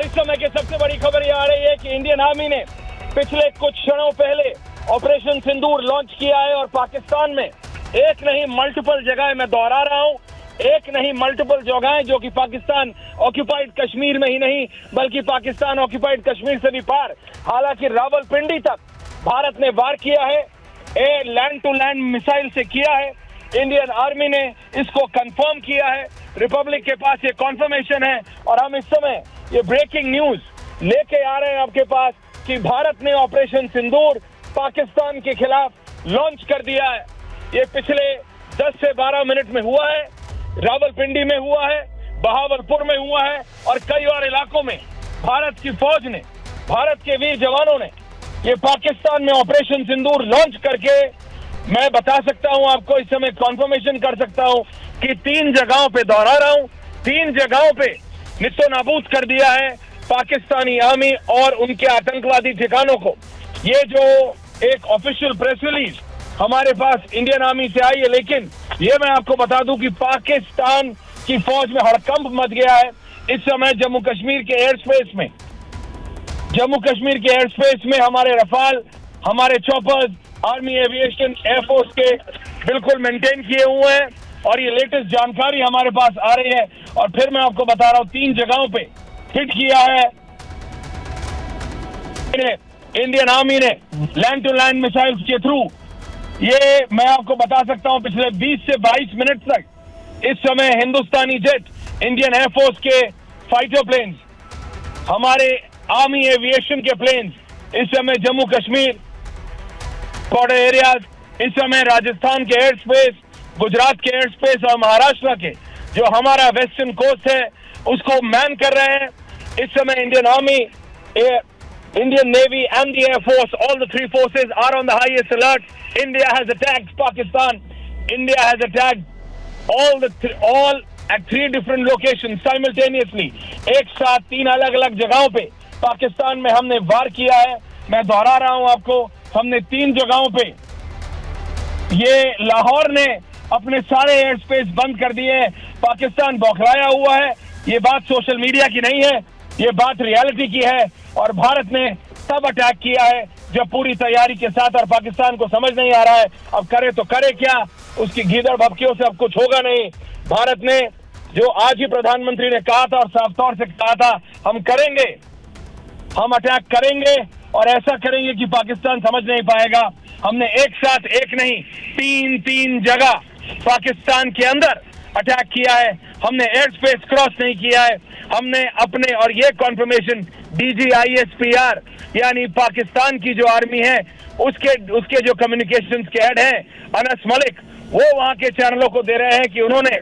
इस समय की सबसे बड़ी खबर ये आ रही है कि इंडियन आर्मी ने पिछले कुछ क्षणों पहले ऑपरेशन सिंदूर लॉन्च किया है और पाकिस्तान में एक नहीं मल्टीपल जगह, मैं दोहरा रहा हूं, एक नहीं मल्टीपल जगहें जो कि पाकिस्तान ऑक्यूपाइड कश्मीर में ही नहीं बल्कि पाकिस्तान ऑक्यूपाइड कश्मीर से भी पार, हालांकि रावलपिंडी तक भारत ने वार किया है, लैंड टू लैंड मिसाइल से किया है। इंडियन आर्मी ने इसको कंफर्म किया है, रिपब्लिक के पास ये कॉन्फर्मेशन है और हम इस समय ये ब्रेकिंग न्यूज लेके आ रहे हैं आपके पास कि भारत ने ऑपरेशन सिंदूर पाकिस्तान के खिलाफ लॉन्च कर दिया है। ये पिछले 10 से 12 मिनट में हुआ है, रावलपिंडी में हुआ है, बहावलपुर में हुआ है और कई और इलाकों में भारत की फौज ने, भारत के वीर जवानों ने ये पाकिस्तान में ऑपरेशन सिंदूर लॉन्च करके, मैं बता सकता हूं आपको, इस समय कॉन्फर्मेशन कर सकता हूं कि 3 जगहों पे, दोहरा रहा हूं, 3 जगहों पे निस्तो नाबूद कर दिया है पाकिस्तानी आर्मी और उनके आतंकवादी ठिकानों को। ये जो एक ऑफिशियल प्रेस रिलीज हमारे पास इंडियन आर्मी से आई है, लेकिन ये मैं आपको बता दूं कि पाकिस्तान की फौज में हड़कंप मच गया है इस समय जम्मू कश्मीर के एयर स्पेस में। जम्मू कश्मीर के एयर स्पेस में हमारे रफाल, हमारे चॉपर्स, आर्मी एविएशन, एयरफोर्स के बिल्कुल मेंटेन किए हुए हैं और ये लेटेस्ट जानकारी हमारे पास आ रही है। और फिर मैं आपको बता रहा हूं 3 जगहों पे हिट किया है इंडियन आर्मी ने लैंड टू लैंड मिसाइल्स के थ्रू। ये मैं आपको बता सकता हूं पिछले 20 से 22 मिनट तक इस समय हिंदुस्तानी जेट, इंडियन एयरफोर्स के फाइटर प्लेन्स, हमारे आर्मी एविएशन के प्लेन्स इस समय जम्मू कश्मीर बॉर्डर एरियाज, इस समय राजस्थान के एयर स्पेस, गुजरात के एयर स्पेस और महाराष्ट्र के जो हमारा वेस्टर्न कोस्ट है उसको मैन कर रहे हैं। इस समय Indian army, Indian Navy and the Air Force, all the 3 forces are on the highest alert. India has attacked Pakistan. India has attacked all at 3 different locations simultaneously. एक साथ 3 अलग अलग जगहों पे पाकिस्तान में हमने वार किया है। मैं दोहरा रहा हूं आपको, हमने 3 जगहों पे, ये लाहौर ने अपने सारे एयर स्पेस बंद कर दिए हैं। पाकिस्तान बौखलाया हुआ है। ये बात सोशल मीडिया की नहीं है, ये बात रियलिटी की है और भारत ने तब अटैक किया है जब पूरी तैयारी के साथ, और पाकिस्तान को समझ नहीं आ रहा है अब करे तो करे क्या, उसकी गीदड़ भभकियों से अब कुछ होगा नहीं। भारत ने जो आज ही प्रधानमंत्री ने कहा था और साफ तौर से कहा था, हम करेंगे, हम अटैक करेंगे और ऐसा करेंगे कि पाकिस्तान समझ नहीं पाएगा। हमने एक साथ एक नहीं 3 जगह पाकिस्तान के अंदर अटैक किया है। हमने एयर स्पेस क्रॉस नहीं किया है। हमने अपने, और ये कॉन्फर्मेशन DGISPR यानी पाकिस्तान की जो आर्मी है उसके जो कम्युनिकेशन के हेड हैं अनस मलिक, वो वहां के चैनलों को दे रहे हैं कि उन्होंने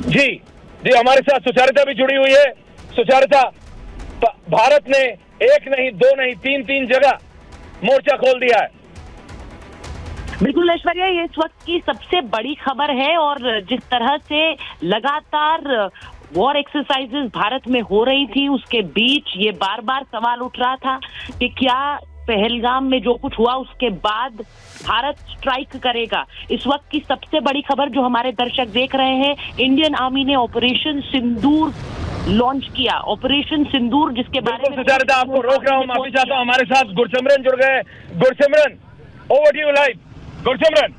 जी हमारे साथ सुचारिता भी जुड़ी हुई है। सुचारिता, भारत ने एक नहीं, 2 नहीं, 3 जगह मोर्चा खोल दिया है। बिल्कुल ऐश्वर्या, ये इस वक्त की सबसे बड़ी खबर है और जिस तरह से लगातार वॉर एक्सरसाइजेस भारत में हो रही थी उसके बीच ये बार बार सवाल उठ रहा था कि क्या पहलगाम में जो कुछ हुआ उसके बाद भारत स्ट्राइक करेगा। इस वक्त की सबसे बड़ी खबर जो हमारे दर्शक देख रहे हैं, इंडियन आर्मी ने ऑपरेशन सिंदूर लॉन्च किया। ऑपरेशन सिंदूर जिसके बारे में सुचारिता, आपको रोक रहा हूँ, माफी चाहता हूँ। हमारे साथ गुरसिमरन जुड़ गए। Gursimran, over to you live. Gursimran,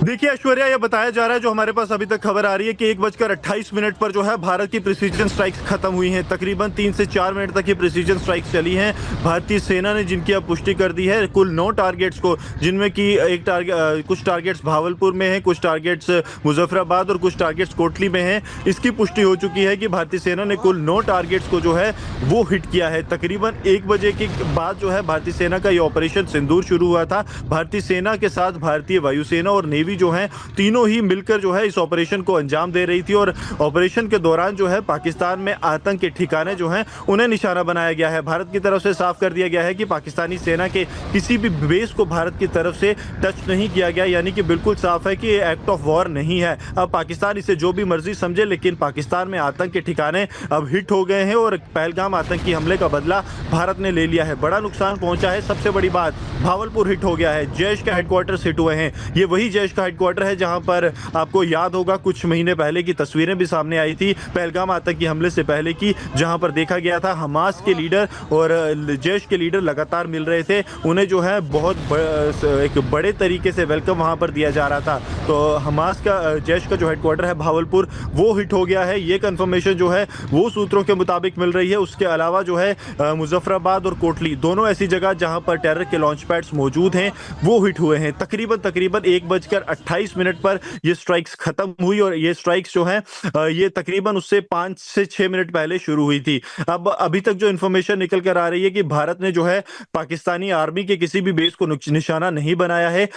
देखिए ऐश्वर्या, ये बताया जा रहा है, जो हमारे पास अभी तक खबर आ रही है कि 1:28 पर जो है भारत की प्रिसीजन स्ट्राइक्स खत्म हुई हैं। तकरीबन 3 से 4 मिनट तक ये प्रिसीजन स्ट्राइक्स चली हैं। भारतीय सेना ने जिनकी अब पुष्टि कर दी है कुल 9 टारगेट्स को, जिनमें कि कुछ टारगेट्स भावलपुर में हैं, कुछ टारगेट्स मुजफ्फराबाद और कुछ टारगेट्स कोटली में हैं। इसकी पुष्टि हो चुकी है कि भारतीय सेना ने कुल 9 टारगेट्स को जो है वो हिट किया है। तकरीबन 1 बजे के बाद जो है भारतीय सेना का ये ऑपरेशन सिंदूर शुरू हुआ था। भारतीय सेना के साथ भारतीय वायुसेना और नेवी जो है तीनों ही मिलकर जो है इस ऑपरेशन को अंजाम दे रही थी और ऑपरेशन के दौरान जो है पाकिस्तान में आतंक के ठिकाने जो हैं उन्हें निशाना बनाया गया है। भारत की तरफ से साफ कर दिया गया है कि पाकिस्तानी सेना के किसी भी बेस को भारत की तरफ से टच नहीं किया गया, यानी कि बिल्कुल साफ है कि ये एक्ट ऑफ वॉर नहीं है। अब पाकिस्तान इसे जो भी मर्जी समझे, लेकिन पाकिस्तान में आतंक के ठिकाने अब हिट हो गए हैं और पहलगाम आतंकी हमले का बदला भारत ने ले लिया है। बड़ा नुकसान पहुंचा है। सबसे बड़ी बात, भावलपुर हिट हो गया है, जैश का हेडक्वार्टर्स हिट हुए हैं। ये वही जैश का हेडक्वार्टर है, जहां पर आपको याद होगा कुछ महीने पहले की तस्वीरें भी सामने आई थी पहलगाम आतंकी हमले से पहले की, जहां पर देखा गया था हमास के लीडर और जैश के लीडर लगातार मिल रहे थे। उन्हें जो है बहुत एक बड़े तरीके से वेलकम वहां पर दिया जा रहा था। तो हमास का जैश का जो हेडक्वार्टर है भावलपुर, वो हिट हो गया है, ये कंफर्मेशन जो है वो सूत्रों के मुताबिक मिल रही है। उसके अलावा जो है मुजफ्फराबाद और कोटली दोनों ऐसी जगह जहां पर टेरर के लॉन्च पैड्स मौजूद हैं वो हिट हुए हैं। तकरीबन 1:28 पर ये स्ट्राइक्स खत्म हुई और ये स्ट्राइक्स जो है ये तकरीबन उससे 5 से 6 मिनट पहले शुरू हुई थी। अब अभी तक जो इन्फॉर्मेशन निकल कर आ रही है कि भारत ने जो है पाकिस्तानी आर्मी के किसी भी बेस को निशाना नहीं बनाया है,